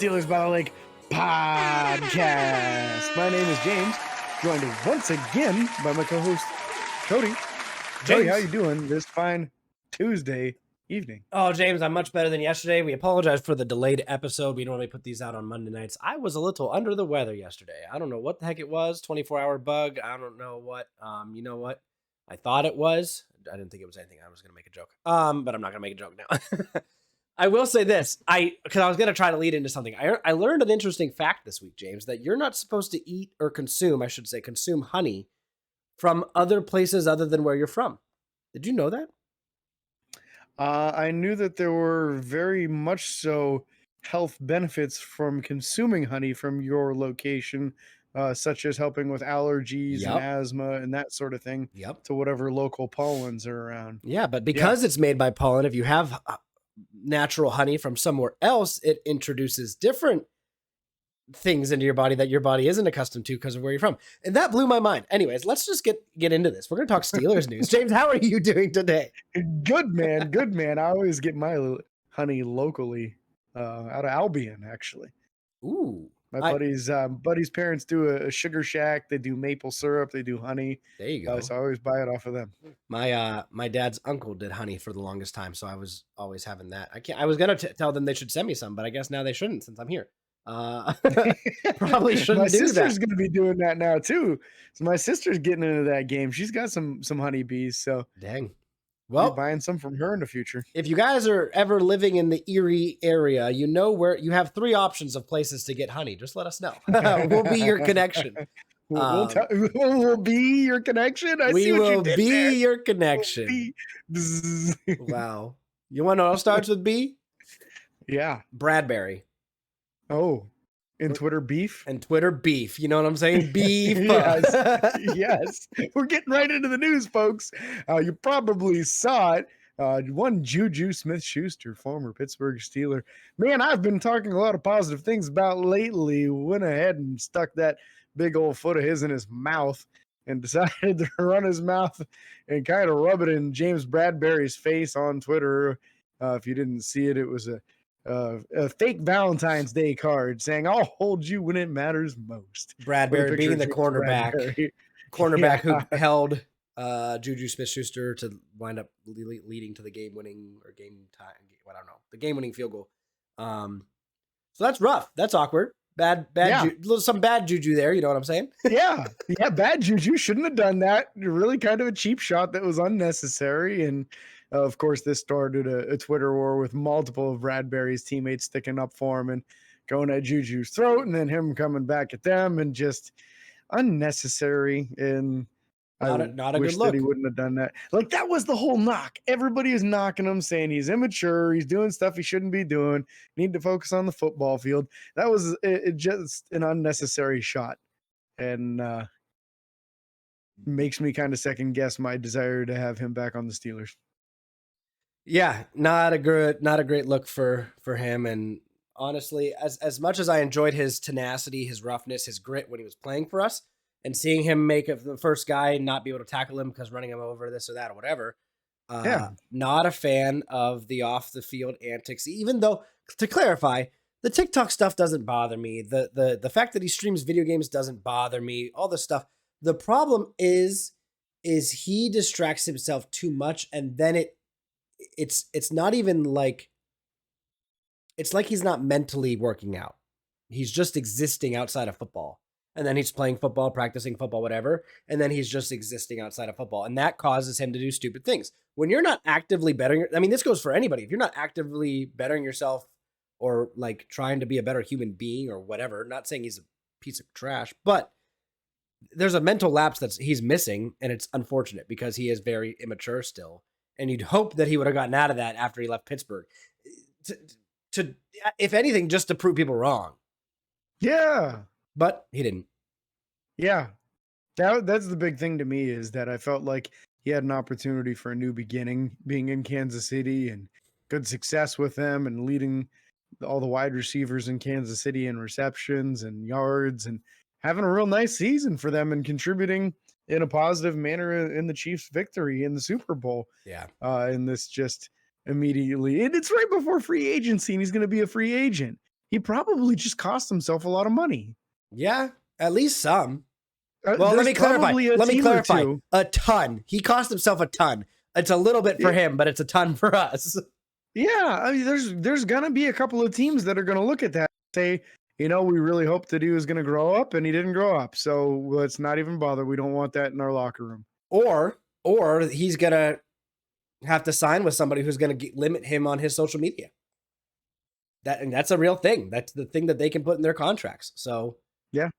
Steelers by the Lake podcast. My name is James, joined once again by my co-host, Cody. Cody, how you doing this fine Tuesday evening? Oh, James, I'm much better than yesterday. We apologize for the delayed episode. We normally put these out on Monday nights. I was a little under the weather yesterday. I don't know what the heck it was. 24-hour bug. I don't know what. You know what? I thought it was. I didn't think it was anything. I was going to make a joke. But I'm not going to make a joke now. I will say this. Because I was going to try to lead into something. I learned an interesting fact this week, James, that you're not supposed to eat or consume, I should say, consume honey from other places other than where you're from. Did you know that? I knew that there were very much so health benefits from consuming honey from your location, such as helping with allergies and asthma and that sort of thing to whatever local pollens are around. Yeah, but because it's made by pollen, if you have natural honey from somewhere else, it introduces different things into your body that your body isn't accustomed to because of where you're from. And that blew my mind. Anyways, let's just get into this. We're going to talk Steelers news. James, how are you doing today? Good, man. Good, man. I always get my honey locally out of Albion, actually. Ooh. My buddy's parents do a sugar shack. They do maple syrup. They do honey. There you go. So I always buy it off of them. My dad's uncle did honey for the longest time, so I was always having that. I was gonna tell them they should send me some, but I guess now they shouldn't since I'm here. Probably shouldn't. My sister's gonna be doing that now too. So my sister's getting into that game. She's got some honeybees. So dang. Well, buying some from her in the future. If you guys are ever living in the Erie area, you know where you have 3 options of places to get honey. Just let us know. We'll be your connection. We'll be your connection. We will be your connection. Wow. You want to know what starts with B? Yeah. Bradbury. Oh. And Twitter beef? And Twitter beef. You know what I'm saying? Beef. Yes. We're getting right into the news, folks. You probably saw it. One Juju Smith-Schuster, former Pittsburgh Steeler. Man, I've been talking a lot of positive things about lately. Went ahead and stuck that big old foot of his in his mouth and decided to run his mouth and kind of rub it in James Bradbury's face on Twitter. If you didn't see it, it was a fake Valentine's Day card saying, "I'll hold you when it matters most." Bradbury being the cornerback who held Juju Smith-Schuster to wind up leading to the game-winning or game time. I don't know, the game-winning field goal. So that's rough. That's awkward. Bad, some bad juju there. You know what I'm saying? Yeah, bad juju. Shouldn't have done that. Really kind of a cheap shot that was unnecessary. And of course, this started a Twitter war with multiple of Bradbury's teammates sticking up for him and going at Juju's throat, and then him coming back at them, and just unnecessary. And not a wish good look. That he wouldn't have done that. Like, that was the whole knock. Everybody is knocking him, saying he's immature, he's doing stuff he shouldn't be doing, need to focus on the football field. That was just an unnecessary shot, and makes me kind of second guess my desire to have him back on the Steelers. Yeah, not a great look for him. And honestly, as much as I enjoyed his tenacity, his roughness, his grit when he was playing for us, and seeing him make the first guy not be able to tackle him because running him over, this or that or whatever, not a fan of the off the field antics. Even though, to clarify, the TikTok stuff doesn't bother me. The fact that he streams video games doesn't bother me. All this stuff. The problem is he distracts himself too much, and then it's not even like, it's like he's not mentally working out. He's just existing outside of football. And then he's playing football, practicing football, whatever. And then he's just existing outside of football. And that causes him to do stupid things. When you're not actively bettering, I mean, this goes for anybody. If you're not actively bettering yourself or like trying to be a better human being or whatever, not saying he's a piece of trash, but there's a mental lapse that he's missing. And it's unfortunate because he is very immature still. And you'd hope that he would have gotten out of that after he left Pittsburgh. To if anything, just to prove people wrong. Yeah. But he didn't. Yeah. That's the big thing to me, is that I felt like he had an opportunity for a new beginning being in Kansas City, and good success with them and leading all the wide receivers in Kansas City in receptions and yards, and having a real nice season for them and contributing in a positive manner in the Chiefs' victory in the Super Bowl. Yeah. And this just immediately, and it's right before free agency, and he's going to be a free agent. he probably just cost himself a lot of money. Yeah, at least some. Well, let There's me clarify. probably a Let me team or clarify. two. A ton. He cost himself a ton. It's a little bit for Yeah. him, but it's a ton for us. Yeah, I mean, there's gonna be a couple of teams that are gonna look at that and say, you know, we really hoped that he was gonna grow up, and he didn't grow up. So let's not even bother. We don't want that in our locker room. Or he's gonna have to sign with somebody who's gonna limit him on his social media. That's a real thing. That's the thing that they can put in their contracts. So Yeah.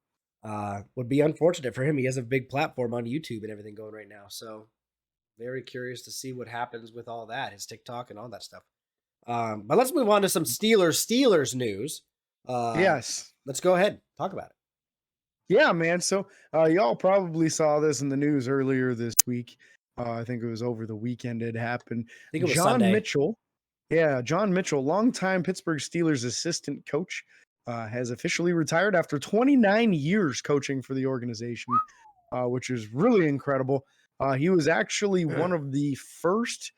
would be unfortunate for him. He has a big platform on YouTube and everything going right now. So very curious to see what happens with all that, his TikTok and all that stuff. But let's move on to some Steelers news. Yes. Let's go ahead. Talk about it. Yeah, man. So y'all probably saw this in the news earlier this week. I think it was over the weekend it happened. I think it was John Sunday. Mitchell. Yeah, John Mitchell, longtime Pittsburgh Steelers assistant coach, has officially retired after 29 years coaching for the organization, which is really incredible. He was actually one of the first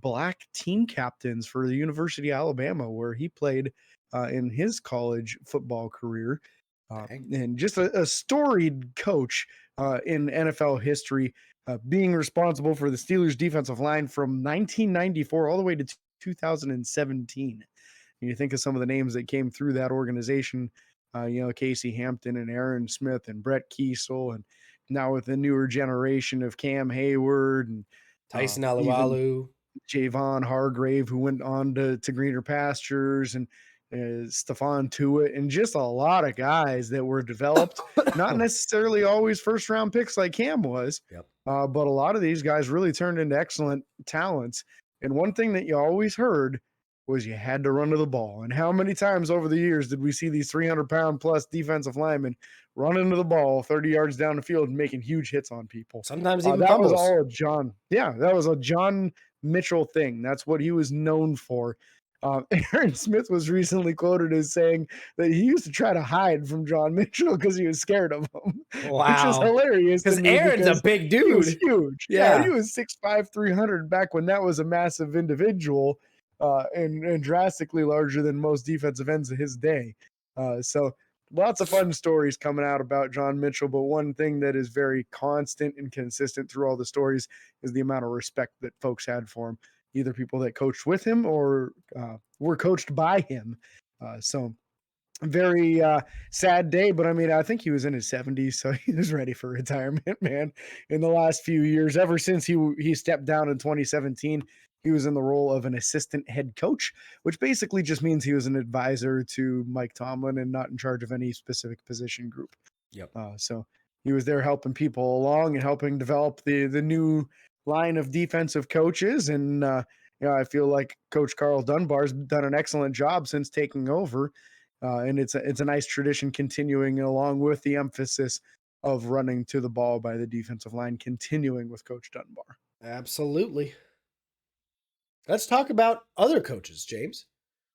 black team captains for the University of Alabama, where he played in his college football career. And just a storied coach in NFL history, being responsible for the Steelers defensive line from 1994 all the way to 2017. And you think of some of the names that came through that organization, you know, Casey Hampton and Aaron Smith and Brett Kiesel, and now with the newer generation of Cam Hayward and Tyson even Alualu, Javon Hargrave, who went on to greener pastures, and Stephon Tuitt, and just a lot of guys that were developed, not necessarily always first round picks like Cam was, Yep. but a lot of these guys really turned into excellent talents. And one thing that you always heard was you had to run to the ball. And how many times over the years did we see these 300-pound plus defensive linemen run into the ball 30 yards down the field and making huge hits on people? Sometimes even that fumbles. was all John. Yeah, that was a John Mitchell thing. That's what he was known for. Aaron Smith was recently quoted as saying that he used to try to hide from John Mitchell because he was scared of him. Wow. Which is hilarious. Because Aaron's a big dude. He was huge. Yeah. He was 6'5", 300 back when that was a massive individual, and drastically larger than most defensive ends of his day. So lots of fun stories coming out about John Mitchell, but one thing that is very constant and consistent through all the stories is the amount of respect that folks had for him, either people that coached with him or were coached by him. So very sad day, but I mean, I think he was in his 70s, so he was ready for retirement, man. In the last few years, ever since he stepped down in 2017, he was in the role of an assistant head coach, which basically just means he was an advisor to Mike Tomlin and not in charge of any specific position group. Yep. So he was there helping people along and helping develop the new line of defensive coaches. And you know, I feel like Coach Carl Dunbar's done an excellent job since taking over. And it's a nice tradition continuing along with the emphasis of running to the ball by the defensive line, continuing with Coach Dunbar. Absolutely. Let's talk about other coaches, James.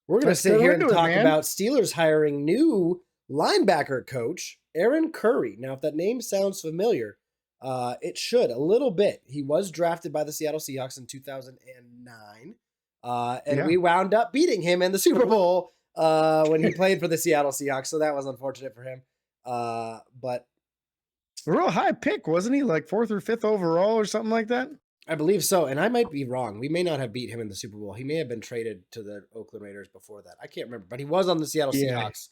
We're going to sit here and talk about Steelers hiring new linebacker coach, Aaron Curry. Now, if that name sounds familiar, it should a little bit. He was drafted by the Seattle Seahawks in 2009, and we wound up beating him in the Super Bowl when he played for the Seattle Seahawks. So that was unfortunate for him. But a real high pick, wasn't he? Like 4th or 5th overall or something like that? I believe so. And I might be wrong. We may not have beat him in the Super Bowl. He may have been traded to the Oakland Raiders before that. I can't remember, but he was on the Seattle Seahawks.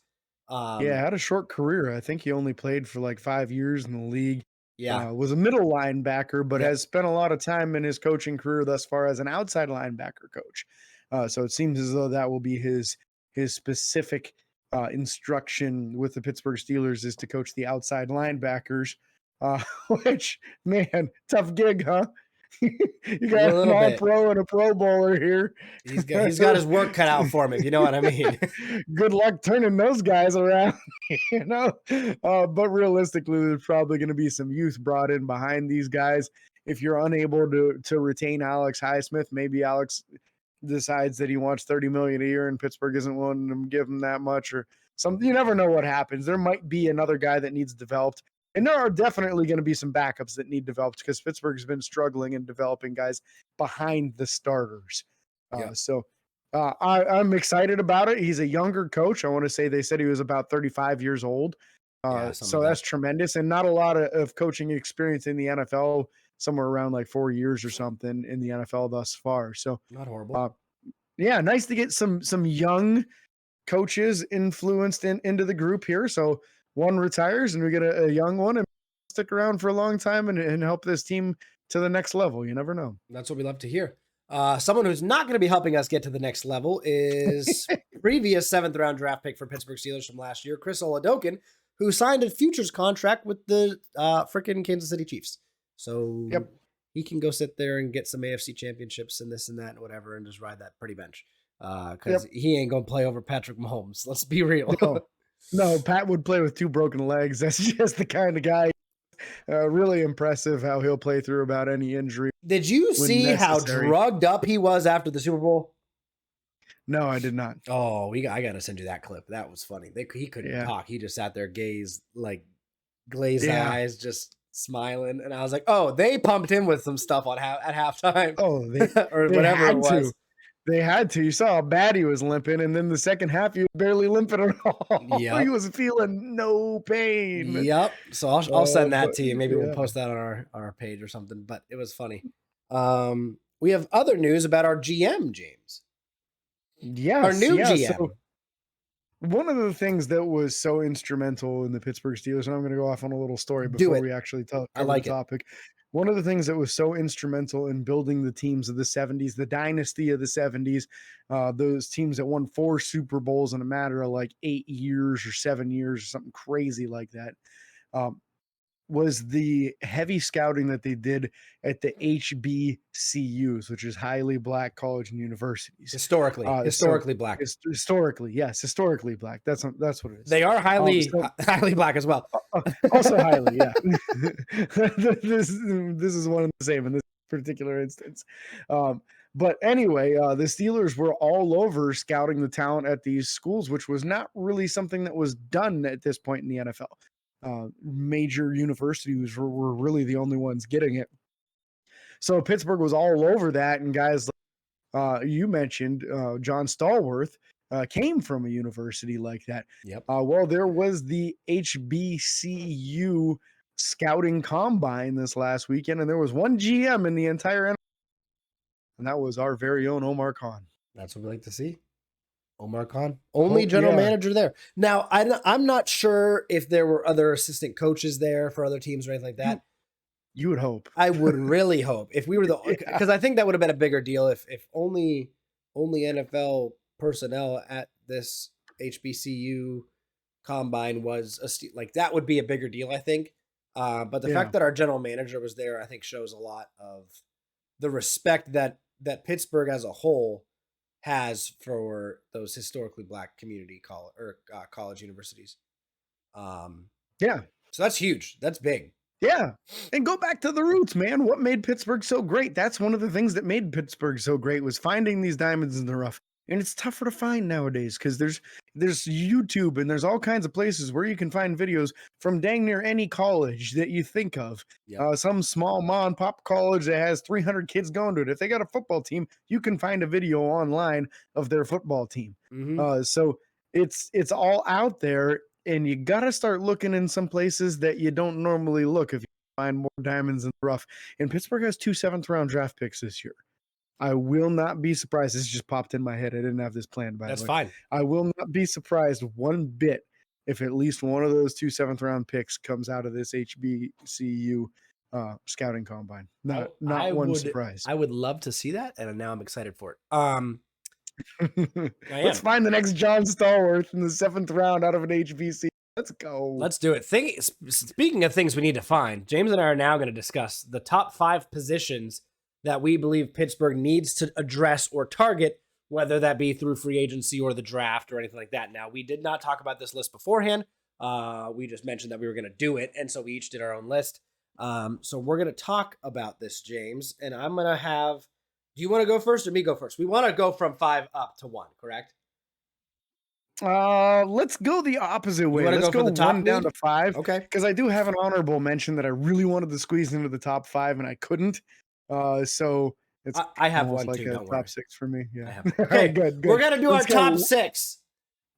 Had a short career. I think he only played for like 5 years in the league. Yeah. Was a middle linebacker, but has spent a lot of time in his coaching career thus far as an outside linebacker coach. So it seems as though that will be his specific instruction with the Pittsburgh Steelers is to coach the outside linebackers, which, man, tough gig, huh? You got an all-pro and a Pro Bowler here. He's got his work cut out for him, if you know what I mean. Good luck turning those guys around, you know. But realistically, there's probably going to be some youth brought in behind these guys. If you're unable to retain Alex Highsmith, maybe Alex decides that he wants $30 million a year and Pittsburgh isn't willing to give him that much or something. You never know what happens. There might be another guy that needs developed. And there are definitely going to be some backups that need developed because Pittsburgh has been struggling in developing guys behind the starters. So I'm excited about it. He's a younger coach. I want to say they said he was about 35 years old. Yeah, some So of that's that. tremendous, and not a lot of coaching experience in the NFL, somewhere around like 4 years or something in the NFL thus far. So, Not horrible. uh, yeah, nice to get some young coaches influenced into the group here. So one retires and we get a young one and stick around for a long time and help this team to the next level. You never know. That's what we love to hear. Someone who's not going to be helping us get to the next level is previous 7th-round draft pick for Pittsburgh Steelers from last year, Chris Oladokin, who signed a futures contract with the freaking Kansas City Chiefs. So Yep. he can go sit there and get some AFC championships and this and that and whatever and just ride that pretty bench. Because he ain't going to play over Patrick Mahomes. Let's be real. No, Pat would play with 2 broken legs. That's just the kind of guy. Really impressive how he'll play through about any injury. Did you see how drugged up he was after the Super Bowl? No, I did not. Oh, I got to send you that clip. That was funny. He couldn't talk. He just sat there, glazed eyes, just smiling. And I was like, oh, they pumped him with some stuff at halftime. Oh, or whatever it was. They had to. You saw how bad he was limping, and then the second half, he was barely limping at all. Yep. He was feeling no pain. Yep. So I'll send that to you. Maybe we'll post that on our page or something. But it was funny. We have other news about our GM, James. Yes, our new GM. So one of the things that was so instrumental in the Pittsburgh Steelers, and I'm going to go off on a little story before we actually cover the topic. One of the things that was so instrumental in building the teams of the 70s, the dynasty of the 70s, those teams that won 4 Super Bowls in a matter of like 8 years or 7 years or something crazy like that, was the heavy scouting that they did at the HBCUs, which is highly black college and universities. Historically black. Historically, yes, historically black. That's what it is. They are highly black as well. Also highly, yeah. this is one and the same in this particular instance. But anyway, the Steelers were all over scouting the talent at these schools, which was not really something that was done at this point in the NFL. Major universities were really the only ones getting it. So Pittsburgh was all over that, and guys like you mentioned, John Stallworth, came from a university like that. Yep. Well, there was the HBCU scouting combine this last weekend, and there was one GM in the entire NFL, and that was our very own Omar Khan. That's what we like to see. Omar Khan, only general manager there. Now, I'm not sure if there were other assistant coaches there for other teams or anything like that. You would hope. I would really hope if we were because I think that would have been a bigger deal if only NFL personnel at this HBCU combine was that would be a bigger deal, I think. But the fact that our general manager was there, I think, shows a lot of the respect that Pittsburgh as a whole has for those historically black community college universities. Yeah. So that's huge. That's big. Yeah. And go back to the roots, man. What made Pittsburgh so great? That's one of the things that made Pittsburgh so great was finding these diamonds in the rough. And it's tougher to find nowadays because there's YouTube and there's all kinds of places where you can find videos from dang near any college that you think of. Yep. Some small mom and pop college that has 300 kids going to it. If they got a football team, you can find a video online of their football team. Mm-hmm. So it's all out there, and you got to start looking in some places that you don't normally look if you find more diamonds in the rough. And Pittsburgh has 2 7th-round draft picks this year. I will not be surprised. This just popped in my head. I didn't have this planned, by the way. That's fine. I will not be surprised one bit if at least one of those 2 7th-round picks comes out of this HBCU scouting combine. Not one surprise. I would love to see that, and now I'm excited for it. Let's find the next John Stallworth in the 7th round out of an HBCU. Let's go. Let's do it. Speaking of things we need to find, James and I are now going to discuss the top 5 positions that we believe Pittsburgh needs to address or target, whether that be through free agency or the draft or anything like that. Now, we did not talk about this list beforehand. We just mentioned that we were going to do it, and so we each did our own list. So we're going to talk about this, James, and I'm going to have... Do you want to go first or me go first? We want to go from 5 up to 1, correct? Let's go the opposite way. Let's go 1 down to 5. Okay. Because I do have an honorable mention that I really wanted to squeeze into the top 5, and I couldn't. So It's I have almost one like too. a Don't top worry. 6 for me. I Yeah. have one. Okay, Good, we're good. gonna do Let's our top go. 6.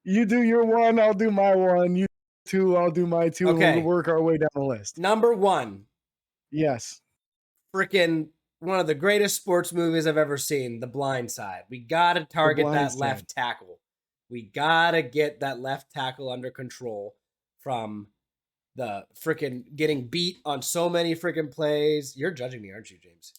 You do your one, I'll do my one. You two, I'll do my two, and we'll Okay. work our way down the list. Number 1, Yes. freaking one of the greatest sports movies I've ever seen, The Blind Side. We gotta target Blind that Side. left tackle. We gotta get that left tackle under control from the freaking getting beat on so many freaking plays. You're judging me, aren't you, James?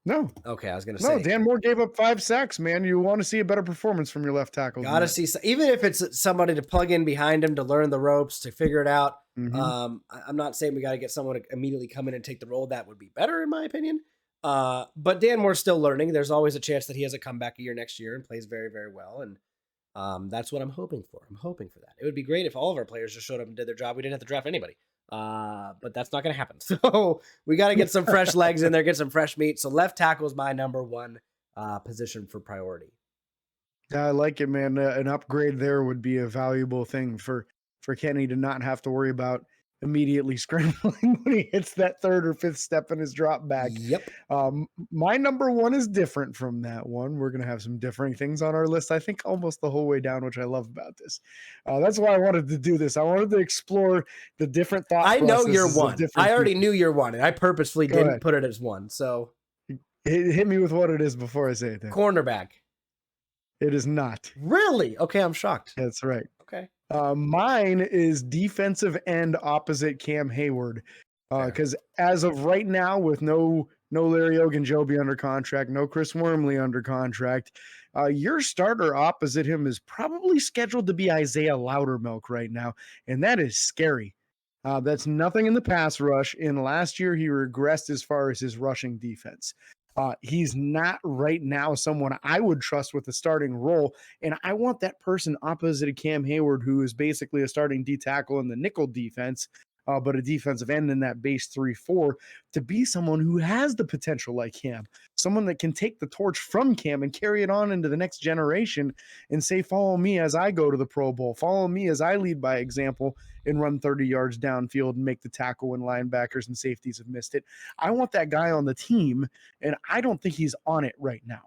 No. Okay, I was gonna No, say, Dan Moore gave up 5 sacks, man. You want to see a better performance from your left tackle than gotta that. see, even if it's somebody to plug in behind him to learn the ropes, to figure it out. Mhm. I'm not saying we got to get someone to immediately come in and take the role. That would be better, in my opinion. But Dan Moore's still learning. There's always a chance that he has a comeback year next year and plays very, very well. And that's what I'm hoping for. I'm hoping for that. It would be great if all of our players just showed up and did their job. We didn't have to draft anybody. But that's not going to happen. So we got to get some fresh legs in there, get some fresh meat. So left tackle is my number 1 position for priority. Yeah, I like it, man. An upgrade there would be a valuable thing for Kenny to not have to worry about immediately scrambling when he hits that 3rd or 5th step in his drop back. Yep. My number 1 is different from that one. We're gonna have some differing things on our list, I think, almost the whole way down, which I love about this. That's why I wanted to do this. I wanted to explore the different thought I know you're processes of 1. different I already people. knew you're 1, and I purposefully Go didn't ahead. put it as 1. So Hit me with what it is before I say it. Then. cornerback. It is not. Really? Okay, I'm shocked. That's right. Okay. Mine is defensive end opposite Cam Hayward. Because as of right now, with no Larry Ogunjobi under contract, no Chris Wormley under contract, your starter opposite him is probably scheduled to be Isaiah Loudermilk right now, and that is scary. That's nothing in the pass rush. And last year, he regressed as far as his rushing defense. He's not right now someone I would trust with a starting role. And I want that person opposite of Cam Hayward, who is basically a starting D tackle in the nickel defense, but a defensive end in that base 3-4, to be someone who has the potential like Cam, someone that can take the torch from Cam and carry it on into the next generation and say, follow me as I go to the Pro Bowl, follow me as I lead by example and run 30 yards downfield and make the tackle when linebackers and safeties have missed it. I want that guy on the team, and I don't think he's on it right now.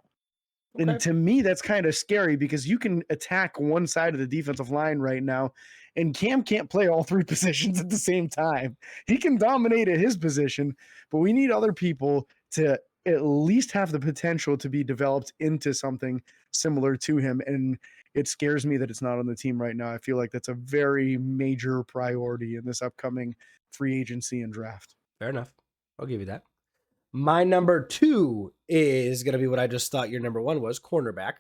Okay. And to me, that's kind of scary because you can attack one side of the defensive line right now, and Cam can't play all 3 positions at the same time. He can dominate at his position, but we need other people to at least have the potential to be developed into something similar to him. And it scares me that it's not on the team right now. I feel like that's a very major priority in this upcoming free agency and draft. Fair enough. I'll give you that. My number 2 is going to be what I just thought your number 1 was, cornerback.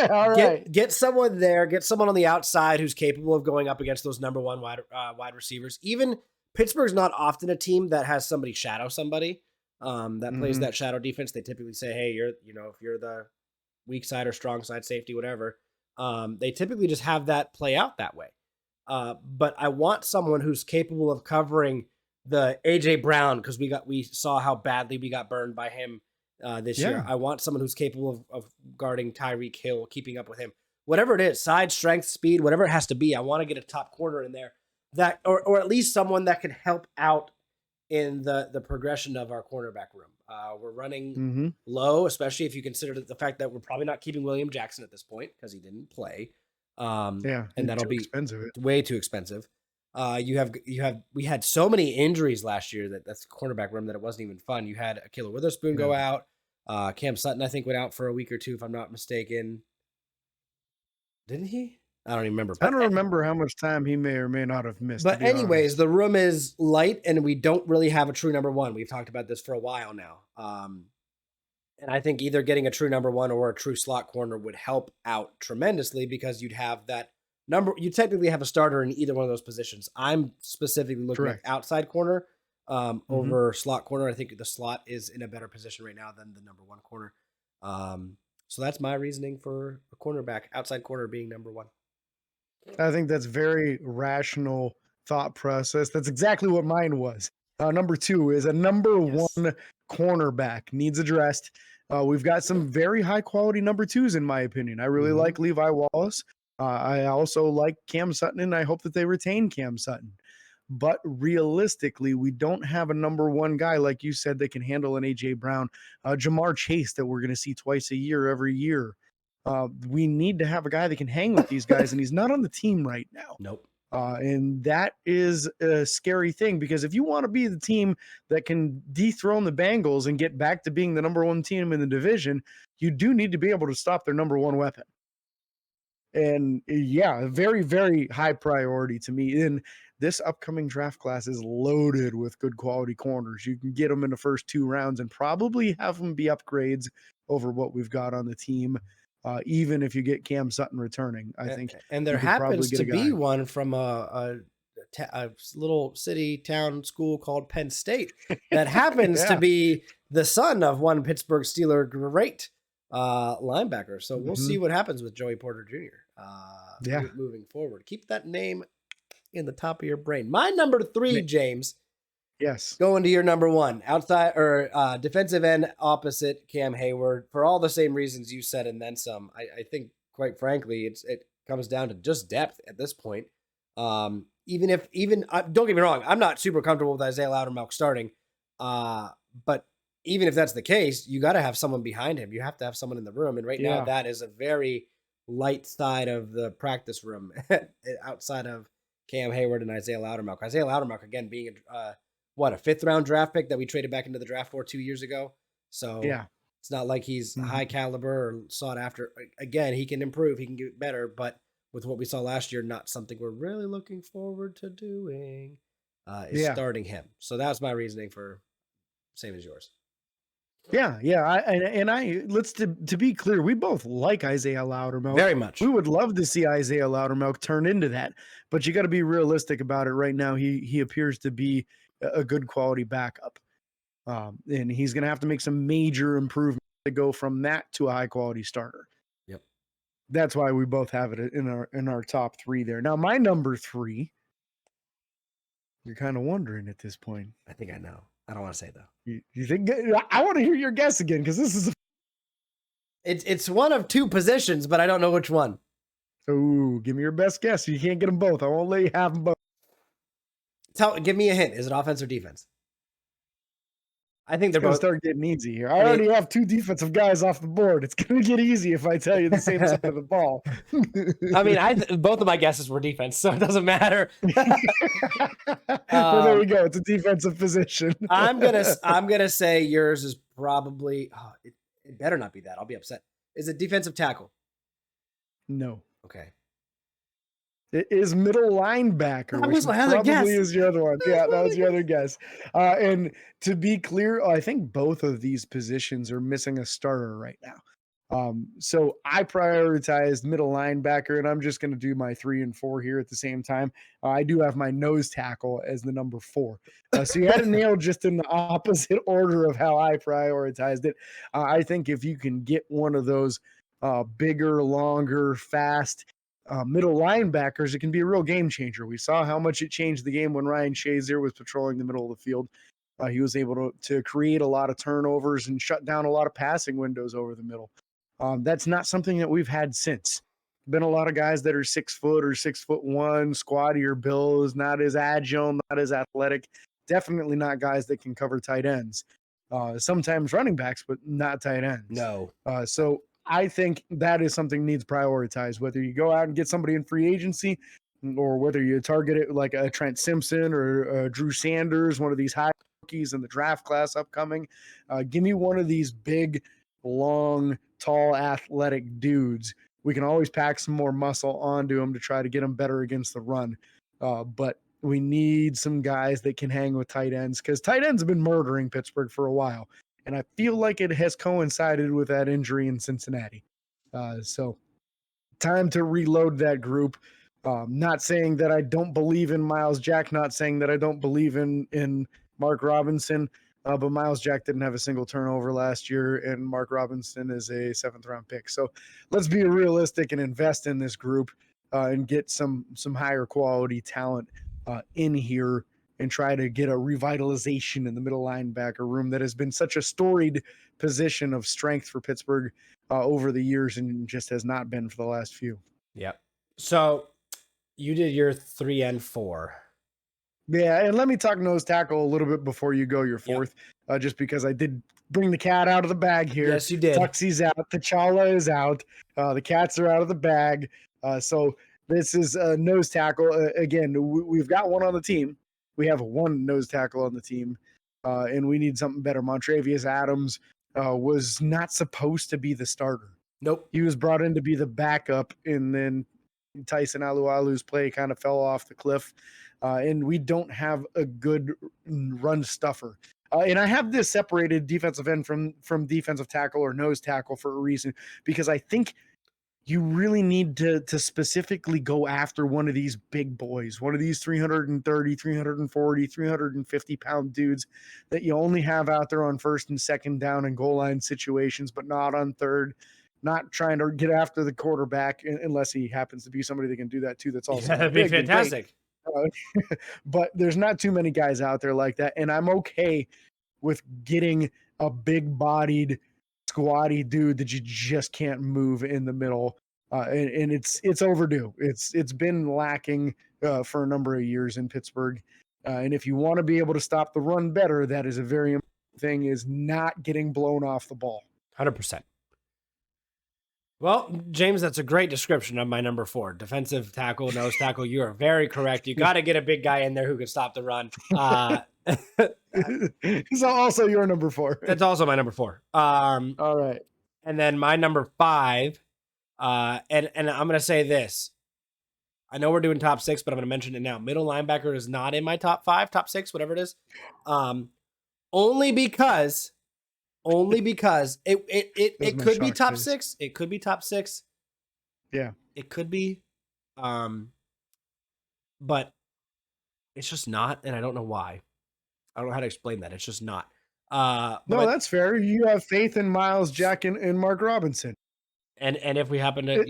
All right. Get someone there, get someone on the outside who's capable of going up against those number 1 wide receivers. Even Pittsburgh's not often a team that has somebody shadow somebody that plays that shadow defense. They typically say, hey, if you're the weak side or strong side safety, whatever. They typically just have that play out that way. But I want someone who's capable of covering the AJ Brown, because we saw how badly we got burned by him this year. I want someone who's capable of guarding Tyreek Hill, keeping up with him, whatever it is, side strength, speed, whatever it has to be. I want to get a top corner in there that, or at least someone that can help out in the progression of our cornerback room. We're running low, especially if you consider the fact that we're probably not keeping William Jackson at this point because he didn't play. And that'll be expensive. Way too expensive. We had so many injuries last year that's the cornerback room that it wasn't even fun. You had Akila Witherspoon go out. Cam Sutton, I think, went out for a week or two, if I'm not mistaken. Didn't he? I don't even remember. I don't remember how much time he may or may not have missed. But anyways, the room is light, and we don't really have a true number 1. We've talked about this for a while now. And I think either getting a true number 1 or a true slot corner would help out tremendously, because you'd have that number. You technically have a starter in either one of those positions. I'm specifically looking at outside corner over slot corner. I think the slot is in a better position right now than the number 1 corner. So that's my reasoning for a cornerback, outside corner being number 1. I think that's very rational thought process. That's exactly what mine was. Number 2 is a number 1 cornerback needs addressed. We've got some very high quality number 2s, in my opinion. I really like Levi Wallace. I also like Cam Sutton, and I hope that they retain Cam Sutton. but realistically, we don't have a number one guy, like you said, that can handle an A.J. Brown, Jamar Chase that we're going to see twice a year, every year. We need to have a guy that can hang with these guys, and he's not on the team right now. Nope. And that is a scary thing, because if you want to be the team that can dethrone the Bengals and get back to being the number one team in the division, you do need to be able to stop their number one weapon. And yeah, very, very high priority to me. And this upcoming draft class is loaded with good quality corners. You can get them in the first 2 rounds and probably have them be upgrades over what we've got on the team. Even if you get Cam Sutton returning, I think. And there happens to be one from a little city town school called Penn State that happens to be the son of one Pittsburgh Steeler great linebacker. So we'll see what happens with Joey Porter Jr. Moving forward. Keep that name in the top of your brain. My number 3, James. Yes. Going to your number 1, outside or defensive end opposite Cam Hayward, for all the same reasons you said and then some. I think, quite frankly, it comes down to just depth at this point. Don't get me wrong, I'm not super comfortable with Isaiah Loudermilk starting, but even if that's the case, you got to have someone behind him. You have to have someone in the room, and right now that is a very light side of the practice room outside of Cam Hayward and Isaiah Loudermilk. Isaiah Loudermilk, again, being a 5th round draft pick that we traded back into the draft for 2 years ago. So it's not like he's high caliber or sought after. Again, he can improve, he can get better, but with what we saw last year, not something we're really looking forward to doing is starting him. So that was my reasoning for same as yours. Yeah. Let's to be clear, we both like Isaiah Loudermilk very much. We would love to see Isaiah Loudermilk turn into that, but you got to be realistic about it. Right now, he appears to be a good quality backup, and he's going to have to make some major improvements to go from that to a high quality starter. Yep, that's why we both have it in our top 3 there. Now, my number 3, you're kind of wondering at this point. I think I know. I don't want to say though. You think? I want to hear your guess again, because this is it's one of 2 positions, but I don't know which one. Oh, give me your best guess. You can't get them both. I won't let you have them both. Give me a hint. Is it offense or defense? I think they're both. Start getting easy here. I already have 2 defensive guys off the board. It's going to get easy if I tell you the same side of the ball. I mean, both of my guesses were defense, so it doesn't matter. Well, there you go. It's a defensive position. I'm gonna say yours is probably. It better not be that. I'll be upset. Is it defensive tackle? No. Okay. It is middle linebacker, which probably is your other one. Yeah, that was your other guess. And to be clear, I think both of these positions are missing a starter right now. So I prioritized middle linebacker, and I'm just going to do my 3 and 4 here at the same time. I do have my nose tackle as the number 4. So you had it nailed just in the opposite order of how I prioritized it. I think if you can get one of those bigger, longer, fast middle linebackers, it can be a real game changer. We saw how much it changed the game when Ryan Shazier was patrolling the middle of the field. He was able to create a lot of turnovers and shut down a lot of passing windows over the middle. That's not something that we've had since. Been a lot of guys that are 6 foot or 6'1", squattier bills, not as agile, not as athletic. Definitely not guys that can cover tight ends. Sometimes running backs, but not tight ends. No. So I think that is something needs prioritized, whether you go out and get somebody in free agency or whether you target it like a Trent Simpson or Drew Sanders, one of these high rookies in the draft class upcoming. Give me one of these big, long, tall, athletic dudes. We can always pack some more muscle onto them to try to get them better against the run. But we need some guys that can hang with tight ends, because tight ends have been murdering Pittsburgh for a while. And I feel like it has coincided with that injury in Cincinnati. So time to reload that group. Not saying that I don't believe in Miles Jack, not saying that I don't believe in Mark Robinson, but Miles Jack didn't have a single turnover last year, and Mark Robinson is a 7th round pick. So let's be realistic and invest in this group and get some higher quality talent in here, and try to get a revitalization in the middle linebacker room that has been such a storied position of strength for Pittsburgh over the years and just has not been for the last few. Yep. So you did your 3 and 4. Yeah, and let me talk nose tackle a little bit before you go your Yep. fourth, just because I did bring the cat out of the bag here. Yes, you did. Tuxie's out, T'Challa is out, the cats are out of the bag. So this is a nose tackle. Again, we've got one on the team. We have one nose tackle on the team, and we need something better. Montravius Adams was not supposed to be the starter. Nope. He was brought in to be the backup, and then Tyson Alualu's play kind of fell off the cliff, and we don't have a good run stuffer. And I have this separated defensive end from defensive tackle or nose tackle for a reason, because I think you really need to specifically go after one of these big boys, one of these 330, 340, 350 pound dudes that you only have out there on first and second down and goal line situations, but not on third, not trying to get after the quarterback unless he happens to be somebody that can do that too. That's also That'd be fantastic. But there's not too many guys out there like that. And I'm okay with getting a big bodied, squatty dude that you just can't move in the middle. And it's overdue. It's been lacking for a number of years in Pittsburgh. And if you want to be able to stop the run better, that is a very important thing, is not getting blown off the ball. 100%. Well, James, that's a great description of my number 4. Defensive tackle, nose tackle. You are very correct. You got to get a big guy in there who can stop the run. He's also your number 4. That's also my number 4. All right. And then my number 5, and I'm going to say this. I know we're doing top 6, but I'm going to mention it now. Middle linebacker is not in my top 5, top 6, whatever it is. Only because it could be top 6. It could be top 6. Yeah. It could be. But it's just not, and I don't know why. I don't know how to explain that. It's just not. No, that's fair. You have faith in Miles Jack and Mark Robinson. And if we happen to,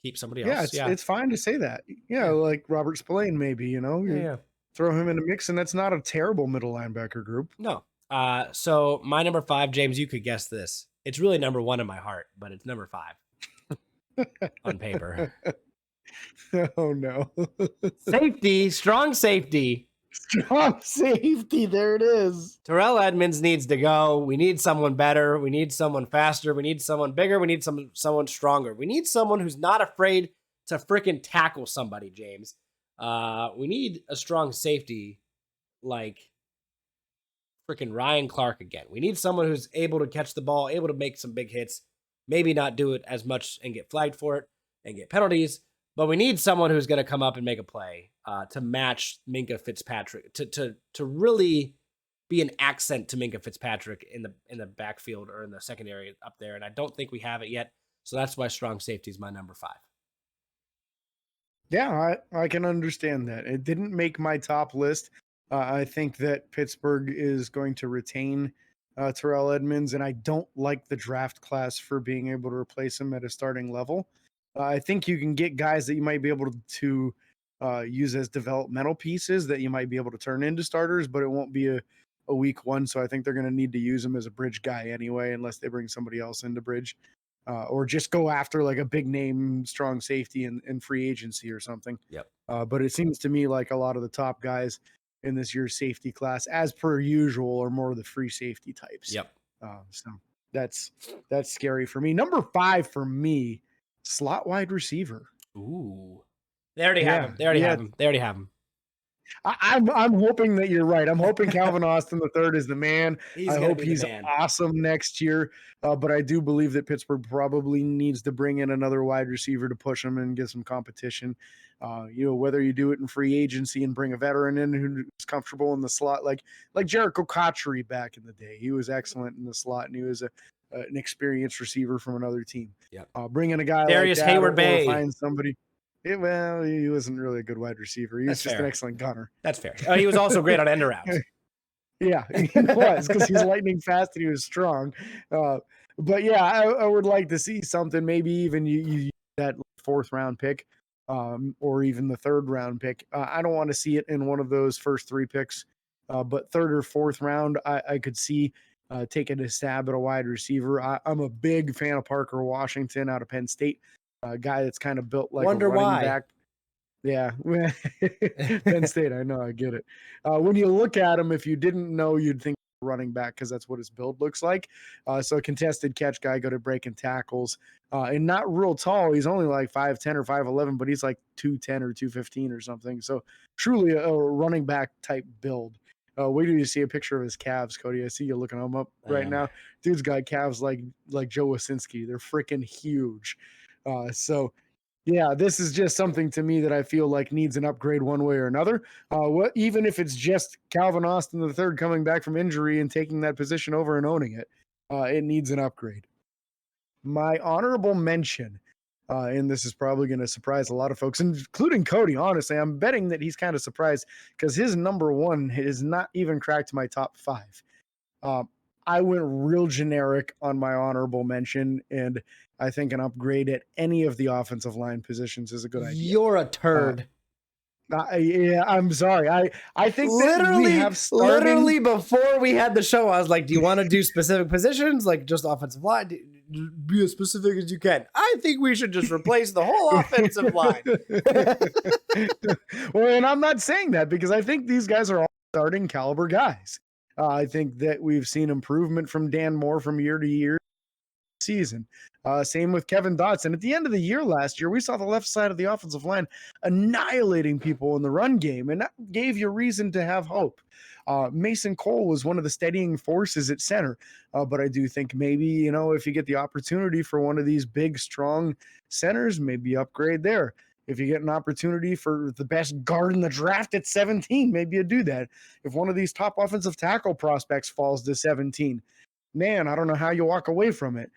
keep somebody else. It's fine to say that. Yeah, like Robert Spillane, maybe, Yeah. Throw him in the mix, and that's not a terrible middle linebacker group. No. So my number 5, James, you could guess this. It's really number 1 in my heart, but it's number 5 on paper. Oh, no. Safety, strong safety. Strong safety, there it is. Terrell Edmonds needs to go. We need someone better. We need someone faster. We need someone bigger. We need someone stronger. We need someone who's not afraid to freaking tackle somebody, James. We need a strong safety like freaking Ryan Clark again. We need someone who's able to catch the ball, able to make some big hits, maybe not do it as much and get flagged for it and get penalties, but we need someone who's going to come up and make a play to match Minkah Fitzpatrick, to really be an accent to Minkah Fitzpatrick in the backfield or in the secondary up there. And I don't think we have it yet. So that's why strong safety is my number 5. Yeah, I can understand that. It didn't make my top list. I think that Pittsburgh is going to retain Terrell Edmonds, and I don't like the draft class for being able to replace him at a starting level. I think you can get guys that you might be able to use as developmental pieces that you might be able to turn into starters, but it won't be a week one. So I think they're going to need to use him as a bridge guy anyway, unless they bring somebody else into bridge. Or just go after like a big name, strong safety in free agency or something. Yep. But it seems to me like a lot of the top guys in this year's safety class, as per usual, are more of the free safety types. Yep. So that's scary for me. Number 5 for me, slot wide receiver. Ooh. They already have him. They already have him. I'm hoping that you're right. I'm hoping Calvin Austin III is the man. I hope he's man. Awesome next year. But I do believe that Pittsburgh probably needs to bring in another wide receiver to push him and get some competition. Whether you do it in free agency and bring a veteran in who's comfortable in the slot, like Jericho Cotchery back in the day. He was excellent in the slot, and he was an experienced receiver from another team. Yep. Bring in a guy Darius like that, Hayward or Bay. Find somebody. Well, he wasn't really a good wide receiver. He was just an excellent gunner. That's fair. He was also great on end arounds. Yeah, he was, because he's lightning fast and he was strong. But yeah, I would like to see something. Maybe even you that 4th round pick, or even the 3rd round pick. I don't want to see it in one of those first 3 picks, but 3rd or 4th round, I could see taking a stab at a wide receiver. I'm a big fan of Parker Washington out of Penn State. A guy that's kind of built like Wonder a running why. back. Yeah, Penn State. I know, I get it. When you look at him, if you didn't know, you'd think running back because that's what his build looks like. So contested catch guy, good at breaking tackles, and not real tall. He's only like 5'10" or 5'11", but he's like 210 or 215 or something. So truly a running back type build. Wait till you see a picture of his calves, Cody. I see you looking them up right now. Dude's got calves like Joe Wasinski. They're freaking huge. So yeah, this is just something to me that I feel like needs an upgrade one way or another. Even if it's just Calvin Austin III coming back from injury and taking that position over and owning it, it needs an upgrade. My honorable mention, and this is probably going to surprise a lot of folks, including Cody. Honestly, I'm betting that he's kind of surprised because his number one is not even cracked my top 5. I went real generic on my honorable mention, and I think an upgrade at any of the offensive line positions is a good idea. You're a turd. Yeah, I'm sorry. I think literally, that we have literally before we had the show, I was like, do you want to do specific positions, like just offensive line? Be as specific as you can. I think we should just replace the whole offensive line. Well, and I'm not saying that because I think these guys are all starting caliber guys. I think that we've seen improvement from Dan Moore from year to year season. Same with Kevin Dotson. At the end of the year last year, we saw the left side of the offensive line annihilating people in the run game, and that gave you reason to have hope. Mason Cole was one of the steadying forces at center, but I do think maybe, if you get the opportunity for one of these big, strong centers, maybe upgrade there. If you get an opportunity for the best guard in the draft at 17, maybe you do that. If one of these top offensive tackle prospects falls to 17, man, I don't know how you walk away from it.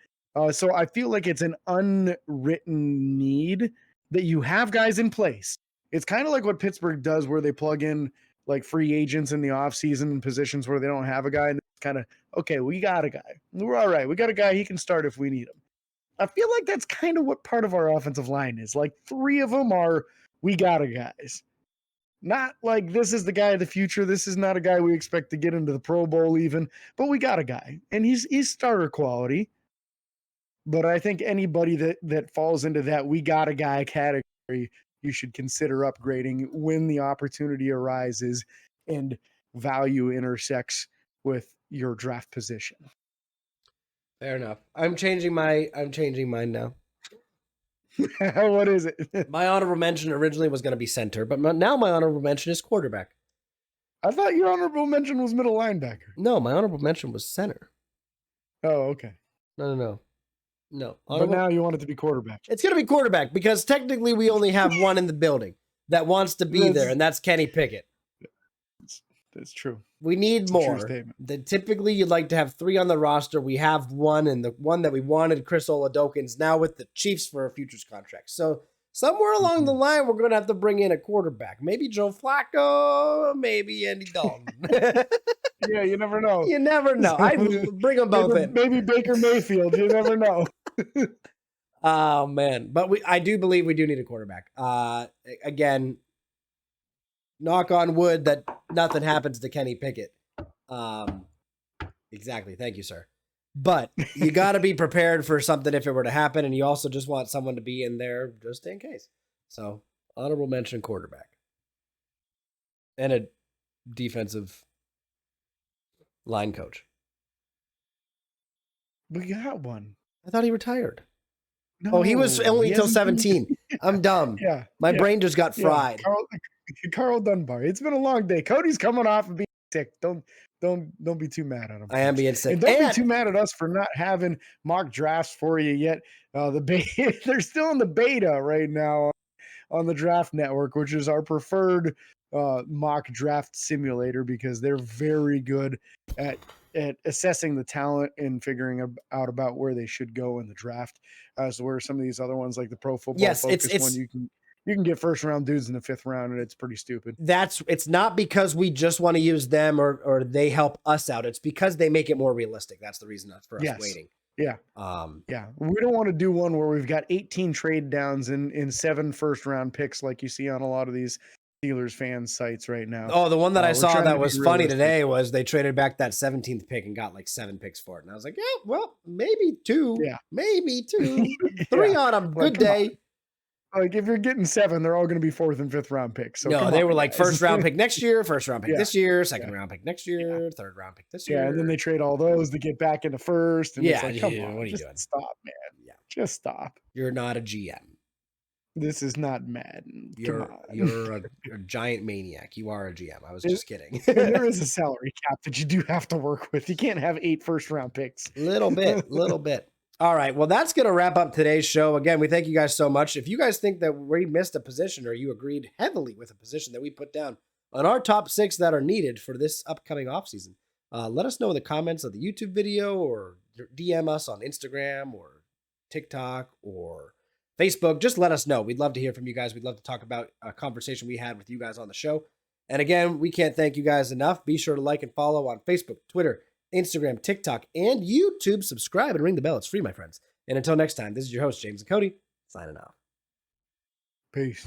So I feel like it's an unwritten need that you have guys in place. It's kind of like what Pittsburgh does where they plug in like free agents in the offseason in positions where they don't have a guy. And it's kind of, okay, we got a guy. We're all right. We got a guy. He can start if we need him. I feel like that's kind of what part of our offensive line is. Like 3 of them are, we got a guys. Not like this is the guy of the future. This is not a guy we expect to get into the Pro Bowl even, but we got a guy. And he's starter quality. But I think anybody that falls into that we got a guy category, you should consider upgrading when the opportunity arises and value intersects with your draft position. Fair enough. I'm changing mine now. What is it? My honorable mention originally was going to be center, but now my honorable mention is quarterback. I thought your honorable mention was middle linebacker. No, my honorable mention was center. Oh, okay. No. But now you want it to be quarterback. It's going to be quarterback because technically we only have one in the building that wants to be there, and that's Kenny Pickett. That's true. We need more. Typically, you'd like to have 3 on the roster. We have one, and the one that we wanted, Chris Oladokun's now with the Chiefs for a futures contract. So somewhere along the line, we're going to have to bring in a quarterback. Maybe Joe Flacco, maybe Andy Dalton. Yeah, you never know. You never know. I bring them both in. Maybe Baker Mayfield. You never know. Oh, man. But I do believe we do need a quarterback. Again, knock on wood that nothing happens to Kenny Pickett. Exactly. Thank you, sir. But you got to be prepared for something if it were to happen, and you also just want someone to be in there just in case. So, honorable mention quarterback. And a defensive line coach. We got one. I thought he retired. No, he was only until 17. I'm dumb. Yeah. My brain just got fried. Carl Dunbar. It's been a long day. Cody's coming off and being sick. Don't be too mad at him. I am being sick. And don't be too mad at us for not having mock drafts for you yet. They're still in the beta right now on the Draft Network, which is our preferred mock draft simulator because they're very good at assessing the talent and figuring out about where they should go in the draft. So where some of these other ones like the Pro Football Focus one, you can get first round dudes in the 5th round and it's pretty stupid. It's not because we just want to use them or they help us out. It's because they make it more realistic. That's the reason for us waiting. Yeah. Yeah. We don't want to do one where we've got 18 trade downs in 7 first round picks like you see on a lot of these Steelers fan sites right now. Oh, the one that I saw that was funny today was they traded back that 17th pick and got like 7 picks for it. And I was like, yeah, well, maybe 2. Yeah. Maybe 2. 3 on a good day. Like if you're getting 7, they're all going to be 4th and 5th round picks. So No, they were like guys. first round pick next year, first round pick Yeah. this year, second round pick next year, third round pick this year. Yeah, and then they trade all those to get back into first. And it's like, come on, what are you just doing? stop, man. Yeah. Just stop. You're not a GM. This is not Madden. Come on. You're a giant maniac. You are a GM. I was just kidding. And there is a salary cap that you do have to work with. You can't have 8 first-round picks. Little bit. All right. Well, that's going to wrap up today's show. Again, we thank you guys so much. If you guys think that we missed a position or you agreed heavily with a position that we put down on our top 6 that are needed for this upcoming offseason, let us know in the comments of the YouTube video or DM us on Instagram or TikTok or Facebook. Just let us know. We'd love to hear from you guys. We'd love to talk about a conversation we had with you guys on the show. And again, we can't thank you guys enough. Be sure to like and follow on Facebook, Twitter, Instagram, TikTok, and YouTube. Subscribe and ring the bell. It's free, my friends. And until next time, this is your host, James and Cody, signing off. Peace.